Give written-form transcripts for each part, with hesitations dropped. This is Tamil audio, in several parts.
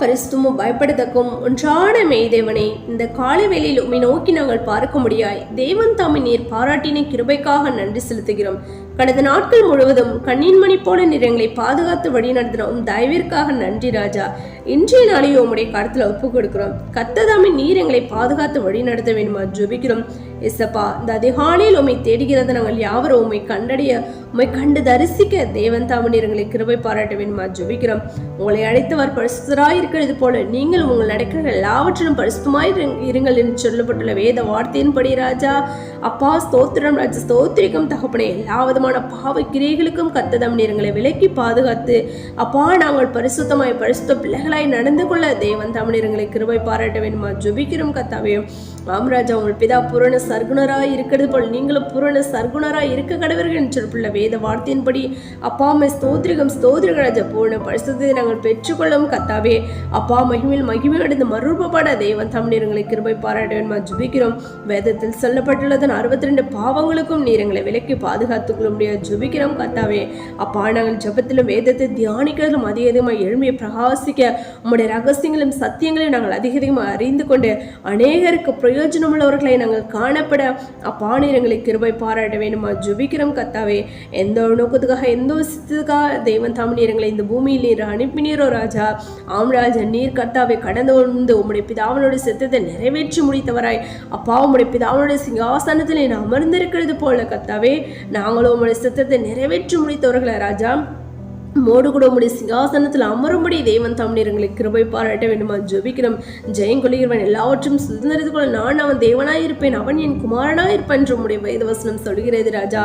பரிசுத்தமும் பயப்படத்தக்கும் ஒன்றான மெய்தேவனே, இந்த காலை வேளையில் உம்மை நோக்கி நாங்கள் பார்க்க முடியாய் தேவன் தாமே நீர் பாராட்டின கிருபைக்காக நன்றி செலுத்துகிறோம். கடந்த நாட்கள் முழுவதும் கண்ணின் மணி போல நீர் எங்களை பாதுகாத்து வழி நடத்தின உம் தயவிற்காக நன்றி ராஜா. இன்றைய நாளையும் உம்முடைய கருத்துல ஒப்பு கொடுக்கிறோம். கர்த்ததாமே நீர் எங்களை பாதுகாத்து வழி நடத்த வேண்டுமா ஜெபிக்கிறோம். எசப்பா, இந்த அதிகாலையில் உம்மை தேடுகிறது நாங்கள் யாவரும் உம்மை கண்டடைய, உம்மை கண்டு தரிசிக்க தேவன் தாமே நீர் எங்களை கிருபை பாராட்ட வேண்டுமா ஜெபிக்கிறோம். உங்களை அழைத்தவர் பரிசுத்தராய் இருக்கிறது போல நீங்கள் உங்கள் நடக்கிற எல்லாவற்றிலும் பரிசுத்தமாய் இருங்கள் என்று சொல்லப்பட்டுள்ள வேத வார்த்தையின்படி ராஜா. அப்பா ஸ்தோத்திரம் ராஜா, ஸ்தோத்திரிக்கும் தகப்பனே. எல்லா விதமான பாவ கிரியைகளுக்கும் கர்த்ததாம் நீர் எங்களை விலக்கி பாதுகாத்து அப்பா நாங்கள் பரிசுத்தமாய் பரிசுத்த பிள்ளைகளாய் நடந்து கொள்ள தேவன் தாமே நீர் எங்களை கிருபை பாராட்ட வேண்டுமா ஜெபிக்கிறோம் கர்த்தாவே. ராமராஜா, உங்கள் பிதா பூரண சர்க்குணராய் இருக்கிறது போல் நீங்களும் பூரண சர்க்குணராய் இருக்க கடவர்கள் என்று சொல்லப்பட்டுள்ள வேத வார்த்தையின்படி அப்பா அம்மை ஸ்தோத்திரிகம் ராஜா, பூரண பரிசுத்தத்தை நாங்கள் பெற்றுக்கொள்ளும் கர்த்தாவே. அப்பா மகிமையில் மகிமை அடைந்து மறுரூபப்பட தேவன் தாமே நீர் எங்களை கிருபை பாராட்ட வேண்டுமா ஜெபிக்கிறோம். வேதத்தில் சொல்லப்பட்டுள்ளதன் 62 பாவங்களுக்கும் நீர் எங்களை விலக்கி பாதுகாத்துக் கொள்ள முடியாது ஜெபிக்கிறோம் கர்த்தாவே. அப்பா நாங்கள் ஜெபத்திலும் வேதத்தை தியானிக்கிறதும் அதிகமாக எழுமையை பிரகாசிக்க உம்முடைய ரகசியங்களும் சத்தியங்களையும் நாங்கள் அதிகமாக அறிந்து கொண்டு அநேகருக்கு பிரயோஜனம் உள்ளவர்களை நாங்கள் காணப்பட அப்பா நீர் எங்களை கிருபை பாராட்ட வேண்டுமா ஜெபிக்கிறோம் கர்த்தாவே. எந்த ஒரு நோக்கத்துக்காக எந்த ஒரு சித்தத்துக்காக தேவன் தாமே நீர் எங்களை இந்த பூமியில் நீர் அனுப்பினீரோ ராஜா. ராஜா, நீர் கர்த்தாவே கடந்து வந்து உம்முடைய பிதாவினுடைய சித்தத்தை நிறைவேற்றி முடித்தவராய் அப்பா உம்முடைய பிதாவினுடைய சிங்காசனத்தில் நீர் அமர்ந்திருக்கிறது போல கர்த்தாவே நாங்களும் உம்முடைய சித்தத்தை நிறைவேற்றி முடித்தவர்களை ராஜா மோடு கூட உடைய சிங்காசனத்தில் அமரும்படி தேவன் தாமே நீர் எங்களை கிருபை பாராட்ட வேண்டுமா ஜெபிக்கிறோம். ஜெயங்கொள்கிறவன் எல்லாவற்றும் சுதந்திரத்து கொள்ள நான் அவன் தேவனாயிருப்பேன், அவன் என் குமாரனாயிருப்பேன் என்று உடைய வேதவசனம் சொல்கிறது ராஜா.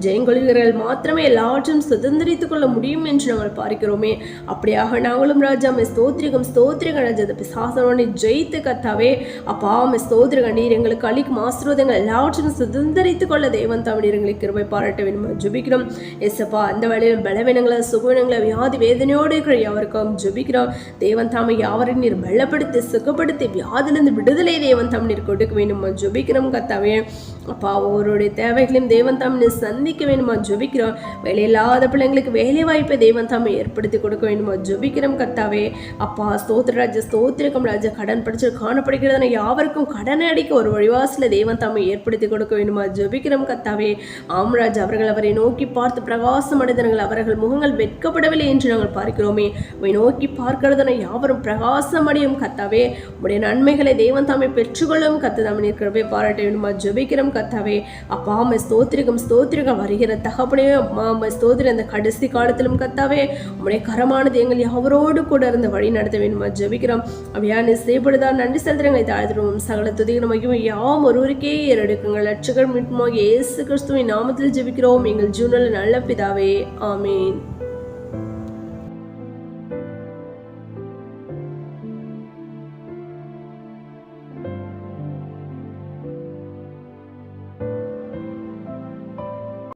ஜெயங்கொள்கிறவர்கள் மாத்திரமே எல்லாவற்றும் சுதந்திரித்துக் கொள்ள முடியும் என்று நாங்கள் பார்க்கிறோமே. அப்படியாக நாங்களும் ராஜா ஸ்தோத்திரிகம் ராஜா. பிசாசனை ஜெயித்து கர்த்தாவே அப்பா ஸ்தோத்திரிகம் நீர் எங்களுக்கு அளிக்கும் ஆசீர்வாதங்கள் எல்லாவற்றையும் சுதந்திரித்துக் கொள்ள தேவன் தாமே நீர் எங்களை கிருபை பாராட்ட வேண்டுமா ஜெபிக்கிறோம். எஸ்ஸப்பா, அந்த வேளையில் பலவீனங்களை வியாதி வேதனையோடு இருக்கிற யாவருக்கும் ஜெபிக்கிறோம். தேவன் தாமே யாவரையும் நீர் பலப்படுத்தி சுகப்படுத்தி வியாதிலிருந்து விடுதலை தேவன் தாமே நீர் கொடுக்க வேண்டுமா ஜெபிக்கிறோம் கர்த்தாவே. அப்பா ஒவ்வொருடைய தேவைகளையும் தேவன் தாமே நீர் சந்திக்க வேண்டுமா ஜெபிக்கிறோம். வேலையில்லாத பிள்ளைங்களுக்கு வேலை வாய்ப்பை தேவன் தாமே ஏற்படுத்தி கொடுக்க வேண்டுமா ஜெபிக்கிறோம் கர்த்தாவே. அப்பா ஸ்தோத்திர ராஜா, ஸ்தோத்திரிக்கம் ராஜா. கடன் படிச்சு காணப்படுகிறதுனா யாவருக்கும் கடனை அடிக்க ஒரு வழிவாசல தேவன் தாமே ஏற்படுத்தி கொடுக்க வேண்டுமா ஜெபிக்கிறோம் கர்த்தாவே. ராஜா, அவர்கள் அவரை நோக்கி பார்த்து பிரகாசம் அடைந்தார்கள், அவர்கள் முகங்கள் வெட்கப்படவில்லை என்று நாங்கள் பார்க்கிறோமே. உம்மை நோக்கி பார்க்கிறதுனா யாவரும் பிரகாசம் அடையும் கர்த்தாவே. உடைய நன்மைகளை தேவன் தாமே பெற்றுக்கொள்ளும் கர்த்ததாமே நீர் கிருபை பாராட்ட வேண்டுமா ஜெபிக்கிறோம் கர்த்தாவே. அப்பா ஸ்தோத்திரிகம் வருகிற தகப்பனே அம்மா ஸ்தோத்திரம். அந்த கடைசி காலத்திலும் கர்த்தாவே உடைய கரமானது எங்கள் யாவரோடு கூட இருந்து வழி நடத்த வேண்டுமா ஜெபிக்கிறோம். அப்படியான செய்யப்படுதான் நன்றி செலுத்துறங்களை தாழ்த்துறோம். சகல துதிகளும் மகிமை யாம் ஒருவருக்கே ஏறெடுக்குங்கள். லட்சங்கள் மீட்புமாக இயேசு கிறிஸ்துவின் நாமத்தில் ஜெபிக்கிறோம் எங்கள் ஜீவனில் நல்ல பிதாவே, ஆமீன்.